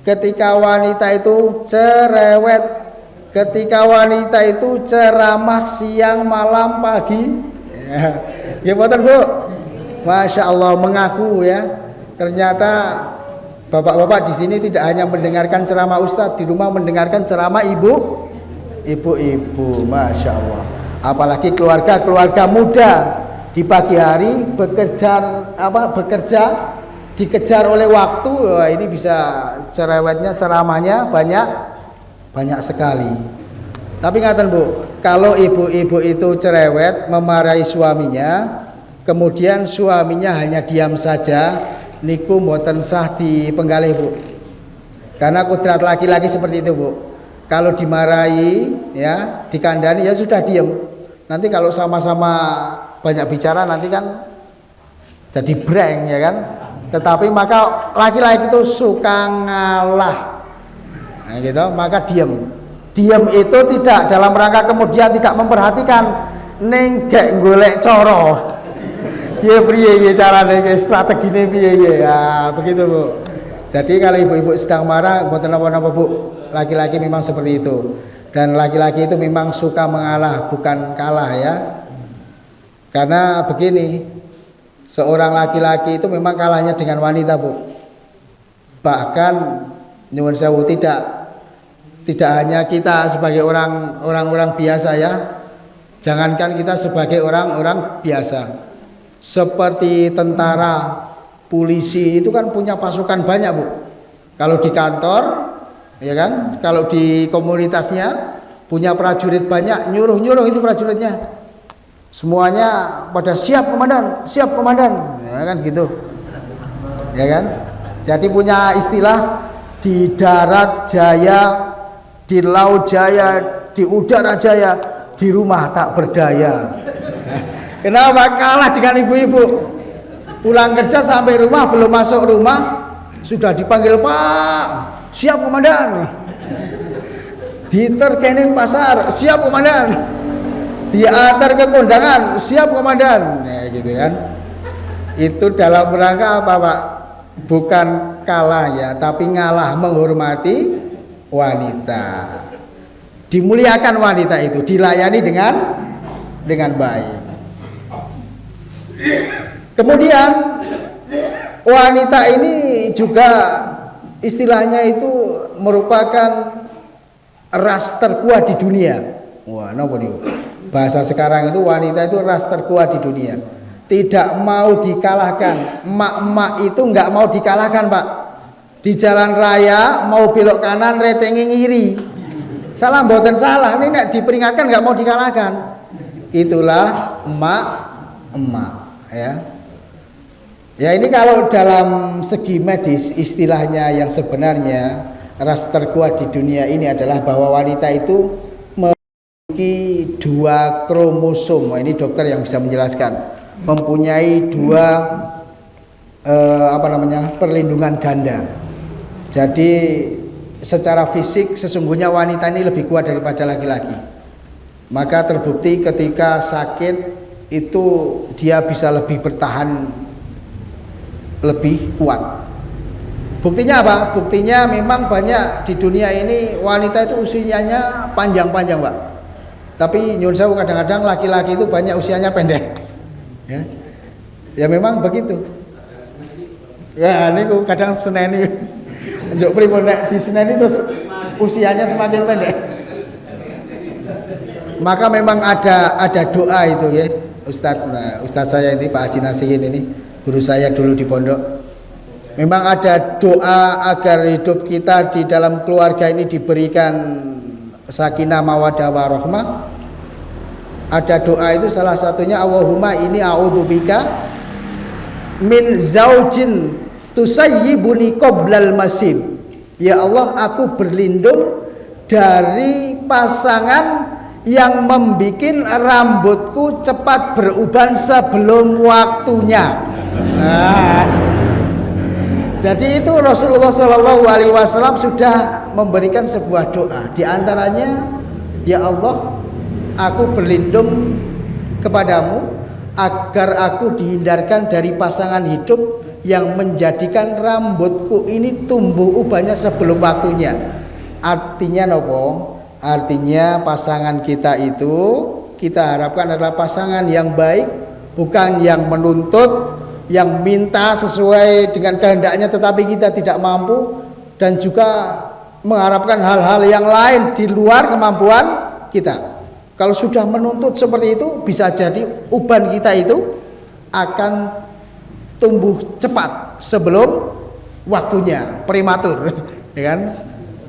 [SPEAKER 1] ketika wanita itu cerewet, ketika wanita itu ceramah siang, malam, pagi. Ya, betul Bu. Masya Allah, mengaku ya. Ternyata bapak-bapak di sini tidak hanya mendengarkan ceramah ustadz, di rumah mendengarkan ceramah ibu-ibu. Masya Allah. Apalagi keluarga muda di pagi hari bekerja dikejar oleh waktu. Wah, ini bisa cerewetnya, ceramahnya banyak sekali. Tapi ngaten Bu, kalau ibu-ibu itu cerewet memarahi suaminya, kemudian suaminya hanya diam saja, niku mboten sah dipenggalih Bu. Karena kodrat laki-laki seperti itu Bu. Kalau dimarahi ya, dikandani ya sudah diam. Nanti kalau sama-sama banyak bicara nanti kan jadi breng ya kan. Tetapi maka laki-laki itu suka ngalah. Nah gitu, maka diam. Diam itu tidak dalam rangka kemudian tidak memperhatikan ning gek golek cara. Piye piye carane strategine piye ya, begitu Bu. Jadi kalau ibu-ibu sedang marah mboten napa-napa Bu. Laki-laki memang seperti itu. Dan laki-laki itu memang suka mengalah, bukan kalah ya. Karena begini, seorang laki-laki itu memang kalahnya dengan wanita Bu. Bahkan nyuwun sewu tidak hanya kita sebagai orang-orang biasa ya. Jangankan kita sebagai orang-orang biasa. Seperti tentara, polisi itu kan punya pasukan banyak Bu. Kalau di kantor, ya kan, kalau di komunitasnya punya prajurit banyak, nyuruh itu prajuritnya. Semuanya pada siap komandan, ya kan gitu. Ya kan? Jadi punya istilah di darat jaya, di laut jaya, di udara jaya, di rumah tak berdaya. Kenapa? Kalah dengan ibu-ibu. Pulang kerja sampai rumah, belum masuk rumah sudah dipanggil Pak, siap komandan. Diterkening pasar, siap komandan. Diantar ke kondangan, siap komandan. Ya gitu kan. Itu dalam rangka apa Pak? Bukan kalah ya, tapi ngalah, menghormati wanita. Dimuliakan wanita itu, dilayani dengan baik. Kemudian wanita ini juga istilahnya itu merupakan ras terkuat di dunia. Wah, napa niku? Bahasa sekarang itu wanita itu ras terkuat di dunia. Tidak mau dikalahkan. Emak-emak itu nggak mau dikalahkan, Pak. Di jalan raya mau belok kanan retenge ngiri. Salah mboten salah, ini nek diperingatkan nggak mau dikalahkan. Itulah emak-emak, ya. Ya ini kalau dalam segi medis istilahnya yang sebenarnya ras terkuat di dunia ini adalah bahwa wanita itu memiliki 2 kromosom. Ini dokter yang bisa menjelaskan. Mempunyai 2 perlindungan ganda. Jadi secara fisik sesungguhnya wanita ini lebih kuat daripada laki-laki. Maka terbukti ketika sakit itu dia bisa lebih bertahan lebih kuat. Buktinya apa? Buktinya memang banyak di dunia ini wanita itu usianya panjang-panjang, Pak. Tapi nyun sewu kadang-kadang laki-laki itu banyak usianya pendek. Ya, ya memang begitu. Ya, ini kadang seneni. Njuk pripun nek di seneni terus usianya semakin pendek. Maka memang ada doa itu ya, Ustadz. Nah, Ustadz saya ini Pak Haji Nasihin ini, guru saya dulu di pondok. Memang ada doa agar hidup kita di dalam keluarga ini diberikan sakinah mawaddah warahmah. Ada doa itu salah satunya Allahumma ini a'udzubika min zaujin tusayyibuni qoblal masib. Ya Allah, aku berlindung dari pasangan yang membikin rambutku cepat beruban sebelum waktunya. Nah, jadi itu Rasulullah Shallallahu Alaihi Wasallam sudah memberikan sebuah doa. Di antaranya, ya Allah, aku berlindung kepadamu agar aku dihindarkan dari pasangan hidup yang menjadikan rambutku ini tumbuh ubannya sebelum waktunya. Artinya nopo? Artinya pasangan kita itu kita harapkan adalah pasangan yang baik, bukan yang menuntut, yang minta sesuai dengan kehendaknya tetapi kita tidak mampu, dan juga mengharapkan hal-hal yang lain di luar kemampuan kita. Kalau sudah menuntut seperti itu, bisa jadi uban kita itu akan tumbuh cepat sebelum waktunya, prematur, ya kan?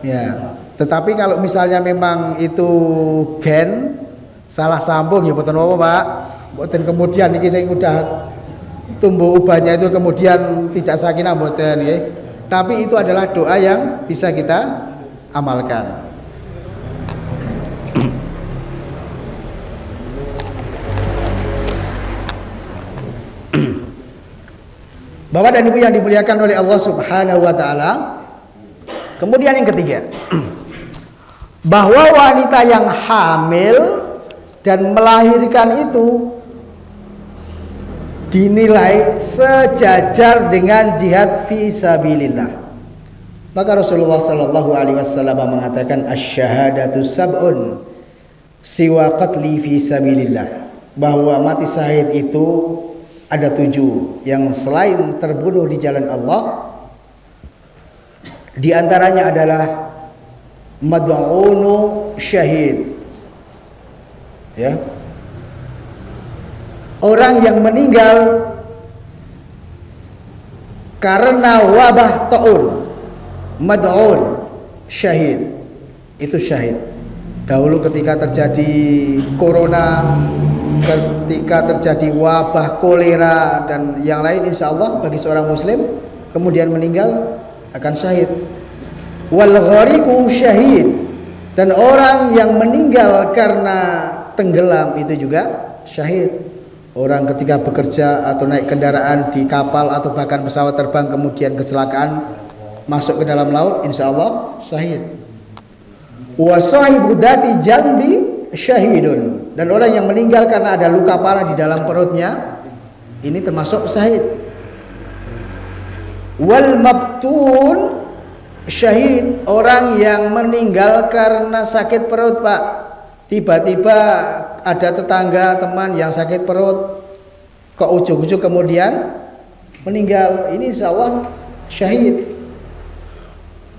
[SPEAKER 1] Ya. Tetapi kalau misalnya memang itu gen salah sambung ya mboten apa, Pak. Mboten kemudian iki sing udah tumbuh ubannya itu kemudian tidak sakinah mboten nggih. Tapi itu adalah doa yang bisa kita amalkan. Bapak dan Ibu yang dimuliakan oleh Allah Subhanahu wa taala. Kemudian yang ketiga, bahwa wanita yang hamil dan melahirkan itu dinilai sejajar dengan jihad fi sabilillah. Maka Rasulullah sallallahu alaihi wasallam mengatakan asyhadatu sab'un siwa qatli fi sabilillah, bahwa mati syahid itu ada 7 yang selain terbunuh di jalan Allah. Di antaranya adalah mad'unu syahid, ya, orang yang meninggal karena wabah taun. Mad'un syahid itu syahid. Dahulu ketika terjadi corona, ketika terjadi wabah kolera dan yang lain, insya Allah bagi seorang muslim kemudian meninggal akan syahid. Wal ghariqu syahid, dan orang yang meninggal karena tenggelam itu juga syahid. Orang ketika bekerja atau naik kendaraan di kapal atau bahkan pesawat terbang kemudian kecelakaan masuk ke dalam laut, insya Allah syahid. Wa sahibu dzati jambi syahidun, dan orang yang meninggal karena ada luka parah di dalam perutnya ini termasuk syahid. Wal mabtun syahid, orang yang meninggal karena sakit perut, Pak. Tiba-tiba ada tetangga teman yang sakit perut, kok ujuk-ujuk kemudian meninggal, ini insya Allah syahid.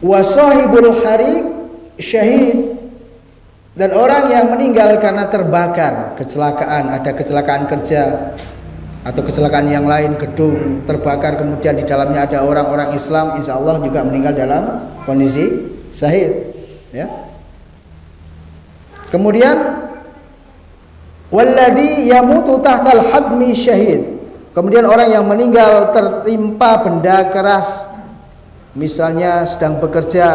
[SPEAKER 1] Wa sahibul hariq syahid, dan orang yang meninggal karena terbakar, kecelakaan, ada kecelakaan kerja atau kecelakaan yang lain, gedung terbakar kemudian di dalamnya ada orang-orang Islam, insya Allah juga meninggal dalam kondisi syahid, ya. Kemudian walladzi yamutu tahtal hadmi syahid, kemudian orang yang meninggal tertimpa benda keras, misalnya sedang bekerja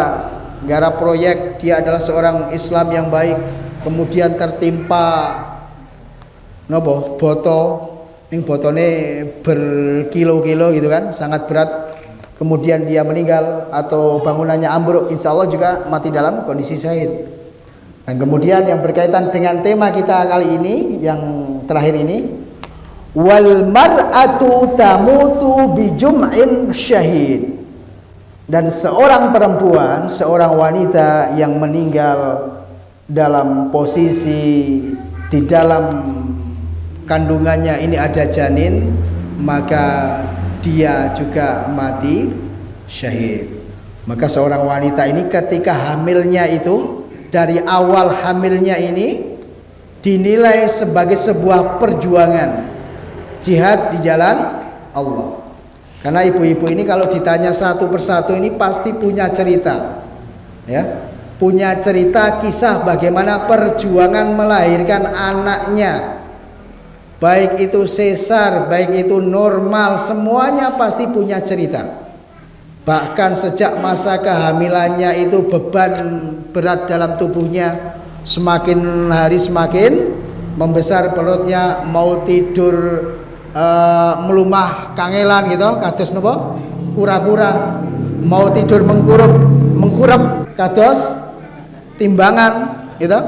[SPEAKER 1] garap proyek, dia adalah seorang Islam yang baik, kemudian tertimpa nopo boto, ning botone berkilo-kilo gitu kan, sangat berat, kemudian dia meninggal atau bangunannya ambruk, insya Allah juga mati dalam kondisi syahid. Dan kemudian yang berkaitan dengan tema kita kali ini, yang terakhir ini, wal mar'atu tamutu bi jum'in syahid, dan seorang perempuan, seorang wanita yang meninggal dalam posisi di dalam kandungannya ini ada janin, maka dia juga mati syahid. Maka seorang wanita ini ketika hamilnya itu, dari awal hamilnya ini dinilai sebagai sebuah perjuangan jihad di jalan Allah. Karena ibu-ibu ini kalau ditanya satu persatu ini pasti punya cerita, ya, punya cerita kisah bagaimana perjuangan melahirkan anaknya, baik itu sesar, baik itu normal, semuanya pasti punya cerita. Bahkan sejak masa kehamilannya itu beban berat dalam tubuhnya, semakin hari semakin membesar perutnya, mau tidur melumah kangelan gitu, kados napa? Kura-kura. Mau tidur mengkurap kados timbangan gitu.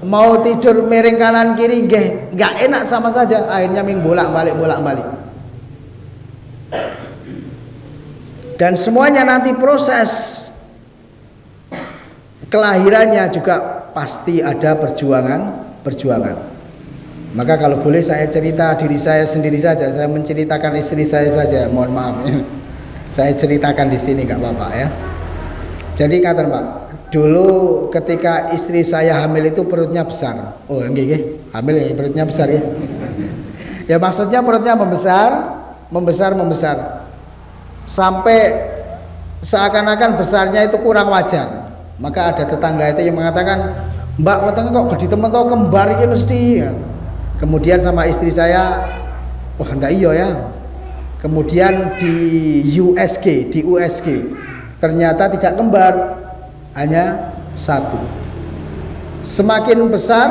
[SPEAKER 1] Mau tidur miring kanan kiri nggak enak sama saja, akhirnya bolak-balik. Dan semuanya nanti proses kelahirannya juga pasti ada perjuangan. Maka kalau boleh saya cerita diri saya sendiri saja, saya menceritakan istri saya saja, mohon maaf. Saya ceritakan di sini nggak apa-apa ya. Jadi kata Pak, dulu ketika istri saya hamil itu perutnya besar. Oh enggak, hamil ya perutnya besar ya. Ya maksudnya perutnya membesar. Sampai seakan-akan besarnya itu kurang wajar. Maka ada tetangga itu yang mengatakan, Mbak, wetenge kok gede temen to kembar iki mesti. Kemudian sama istri saya, wah enggak iya ya. Kemudian di USG ternyata tidak kembar, hanya satu. Semakin besar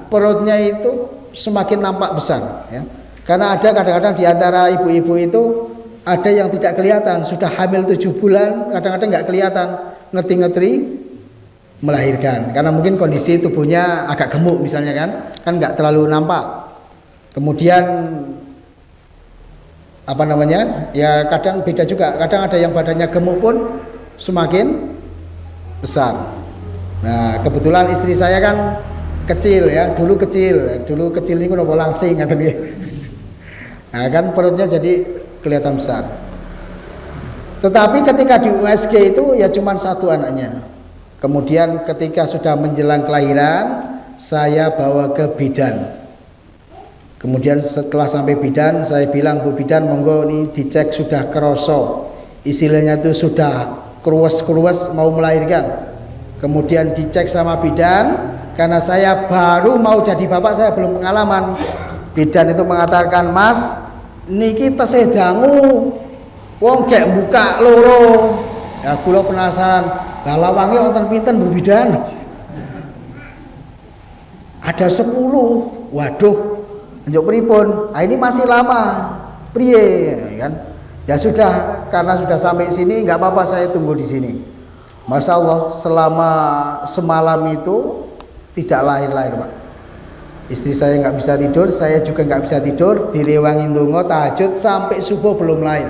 [SPEAKER 1] perutnya itu semakin nampak besar ya. Karena ada kadang-kadang di antara ibu-ibu itu ada yang tidak kelihatan, sudah hamil 7 bulan, kadang-kadang nggak kelihatan, ngetri melahirkan. Karena mungkin kondisi tubuhnya agak gemuk misalnya kan nggak terlalu nampak. Kemudian ya kadang beda juga, kadang ada yang badannya gemuk pun semakin besar. Nah kebetulan istri saya kan kecil ya, dulu kecil ini kan langsing katanya. Nah kan perutnya jadi kelihatan besar. Tetapi ketika di USG itu ya cuma satu anaknya. Kemudian ketika sudah menjelang kelahiran, saya bawa ke bidan. Kemudian setelah sampai bidan, saya bilang, Bu bidan, monggo ini dicek sudah keroso, istilahnya itu sudah keruas mau melahirkan. Kemudian dicek sama bidan, karena saya baru mau jadi bapak, saya belum pengalaman. Bidan itu mengatakan, Mas, niki tesih dangu, wong gek buka loro. Ya kula penasaran, lah lawange wonten pinten Bu bidan? Ada 10. Waduh, njuk pripun? Nah, ini masih lama. Priye kan? Ya sudah, karena sudah sampai sini nggak apa-apa, saya tunggu di sini. Masya Allah, selama semalam itu tidak lahir-lahir, Pak. Istri saya nggak bisa tidur, saya juga nggak bisa tidur, direwangin dongo tahajud sampai subuh belum lahir,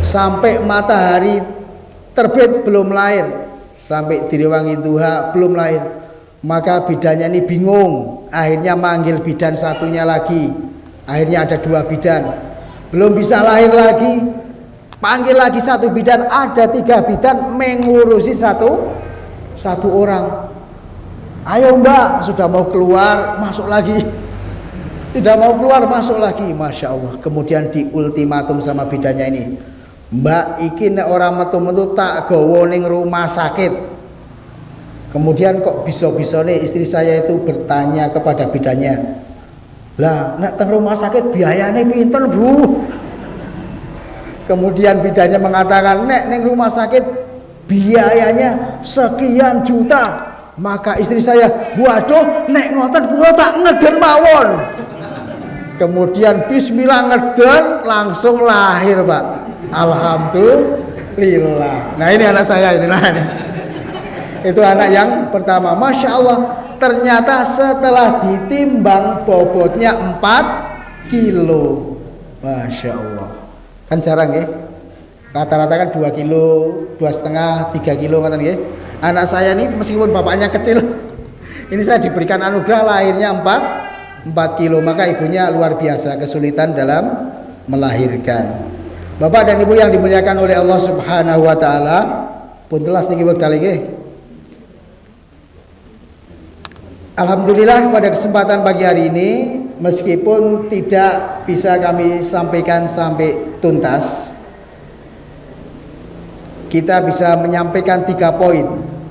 [SPEAKER 1] sampai matahari terbit belum lahir, sampai direwangin duha belum lahir. Maka bidannya ini bingung, akhirnya manggil bidan satunya lagi, akhirnya ada 2 bidan, belum bisa lahir lagi. Panggil lagi satu bidan, ada 3 bidan mengurusi satu orang. Ayo mbak, sudah mau keluar, masuk lagi. Tidak mau keluar, masuk lagi. Masya Allah. Kemudian di ultimatum sama bidannya ini, mbak iki nek orang metu-metu tak gawa ning rumah sakit. Kemudian kok bisa-bisa nih istri saya itu bertanya kepada bidannya, lah nek teng rumah sakit biayanya pinten bu? Kemudian bidannya mengatakan, nek neng rumah sakit biayanya sekian juta. Maka istri saya, waduh nek ngoten kula tak ngeden mawon. Kemudian bismillah ngeden, langsung lahir pak. Alhamdulillah. Nah ini anak saya ini. Nah, ini. Itu anak yang pertama. Masya Allah, ternyata setelah ditimbang bobotnya 4 kilo. Masya Allah. Kan jarang ya. Rata-rata kan 2 kilo, 2,5, 3 kilo kan ya. Anak saya ini meskipun bapaknya kecil, ini saya diberikan anugerah lahirnya 4 kilo. Maka ibunya luar biasa kesulitan dalam melahirkan. Bapak dan Ibu yang dimuliakan oleh Allah Subhanahu wa taala, pun telas niki wekdal iki. Alhamdulillah pada kesempatan pagi hari ini, meskipun tidak bisa kami sampaikan sampai tuntas, kita bisa menyampaikan 3 poin.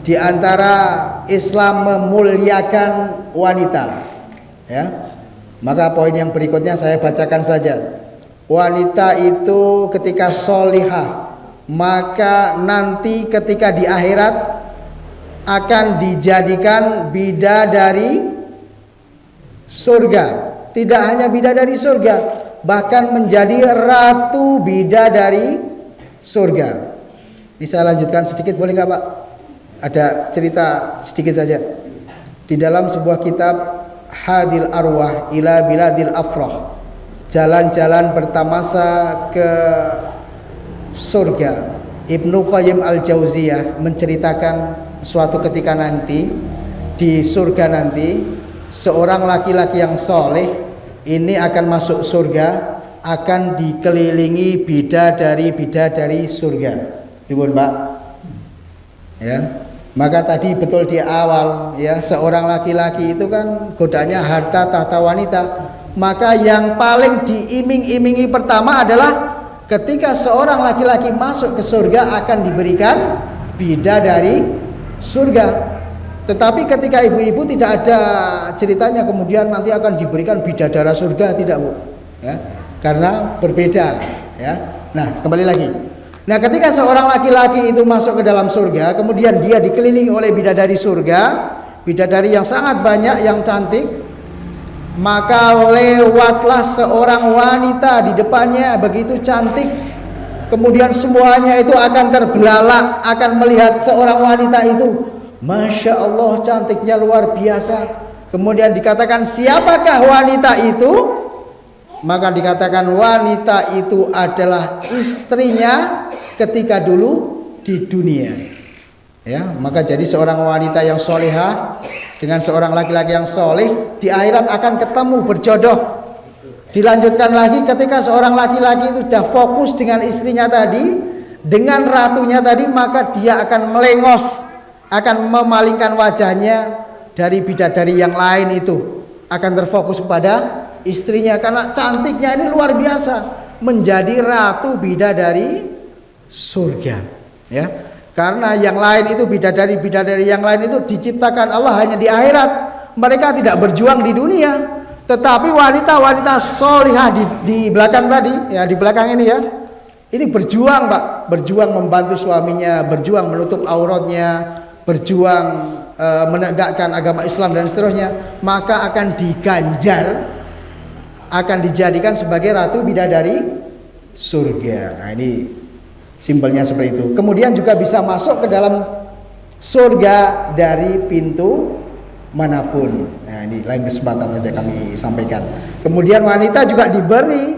[SPEAKER 1] Di antara Islam memuliakan wanita, ya. Maka poin yang berikutnya saya bacakan saja. Wanita itu ketika solihah, maka nanti ketika di akhirat akan dijadikan bidadari surga. Tidak hanya bidadari surga, bahkan menjadi ratu bidadari surga. Bisa lanjutkan sedikit boleh nggak Pak? Ada cerita sedikit saja. Di dalam sebuah kitab Hadil Arwah ila Biladil Afrah, jalan-jalan bertamasa ke surga, Ibnu Qayyim Al-Jauziyah menceritakan suatu ketika nanti di surga nanti seorang laki-laki yang soleh ini akan masuk surga, akan dikelilingi bidadari surga. Ribun Pak, ya. Maka tadi betul di awal ya, seorang laki-laki itu kan godaannya harta tahta wanita. Maka yang paling diiming-imingi pertama adalah ketika seorang laki-laki masuk ke surga akan diberikan bidadari surga. Tetapi ketika ibu-ibu tidak ada ceritanya kemudian nanti akan diberikan bidadara surga, tidak Bu ya, karena berbeda ya. Nah kembali lagi, nah ketika seorang laki-laki itu masuk ke dalam surga, kemudian dia dikelilingi oleh bidadari surga, bidadari yang sangat banyak, yang cantik, maka lewatlah seorang wanita di depannya begitu cantik. Kemudian semuanya itu akan terbelalak, akan melihat seorang wanita itu. Masya Allah cantiknya luar biasa. Kemudian dikatakan siapakah wanita itu? Maka dikatakan wanita itu adalah istrinya ketika dulu di dunia. Ya, maka jadi seorang wanita yang solehah dengan seorang laki-laki yang soleh di akhirat akan ketemu berjodoh. Dilanjutkan lagi ketika seorang laki-laki itu sudah fokus dengan istrinya tadi, dengan ratunya tadi, maka dia akan melengos, akan memalingkan wajahnya dari bidadari yang lain itu, akan terfokus kepada istrinya karena cantiknya ini luar biasa, menjadi ratu bidadari surga. Ya, karena yang lain itu bidadari yang lain itu diciptakan Allah hanya di akhirat, mereka tidak berjuang di dunia. Tetapi wanita-wanita solihah di belakang tadi, ya di belakang ini ya, ini berjuang Pak, berjuang membantu suaminya, berjuang menutup auratnya, berjuang menegakkan agama Islam dan seterusnya, maka akan diganjar, akan dijadikan sebagai ratu bidadari surga. Nah ini simpelnya seperti itu. Kemudian juga bisa masuk ke dalam surga dari pintu manapun. Nah ini lain kesempatan saja kami sampaikan. Kemudian wanita juga diberi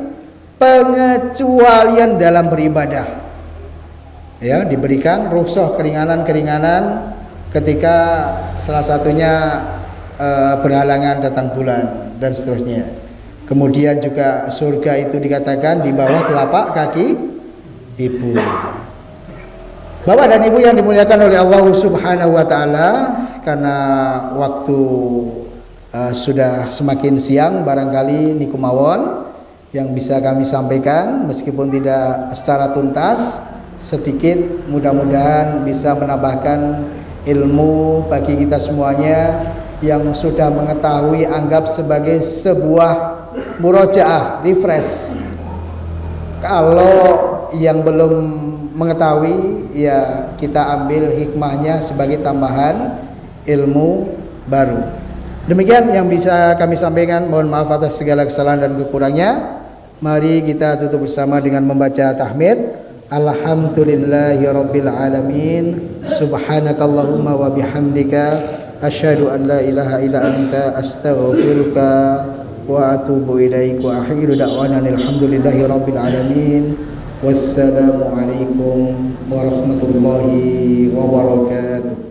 [SPEAKER 1] pengecualian dalam beribadah, ya, diberikan rukhsah keringanan ketika salah satunya berhalangan datang bulan dan seterusnya. Kemudian juga surga itu dikatakan di bawah telapak kaki ibu. Bapak dan Ibu yang dimuliakan oleh Allah Subhanahu wa taala, karena waktu sudah semakin siang, barangkali niku mawon yang bisa kami sampaikan meskipun tidak secara tuntas, sedikit mudah-mudahan bisa menambahkan ilmu bagi kita semuanya yang sudah mengetahui, anggap sebagai sebuah murojaah, refresh. Kalau yang belum mengetahui, ya kita ambil hikmahnya sebagai tambahan ilmu baru. Demikian yang bisa kami sampaikan. Mohon maaf atas segala kesalahan dan kekurangannya. Mari kita tutup bersama dengan membaca tahmid. Alhamdulillahirabbil alamin. Subhanakallahumma wa bihamdika asyhadu an la ilaha illa anta astaghfiruka wa atubu ilaik. Wa akhiru da'wana alhamdulillahirabbil alamin. Wassalamualaikum warahmatullahi wabarakatuh.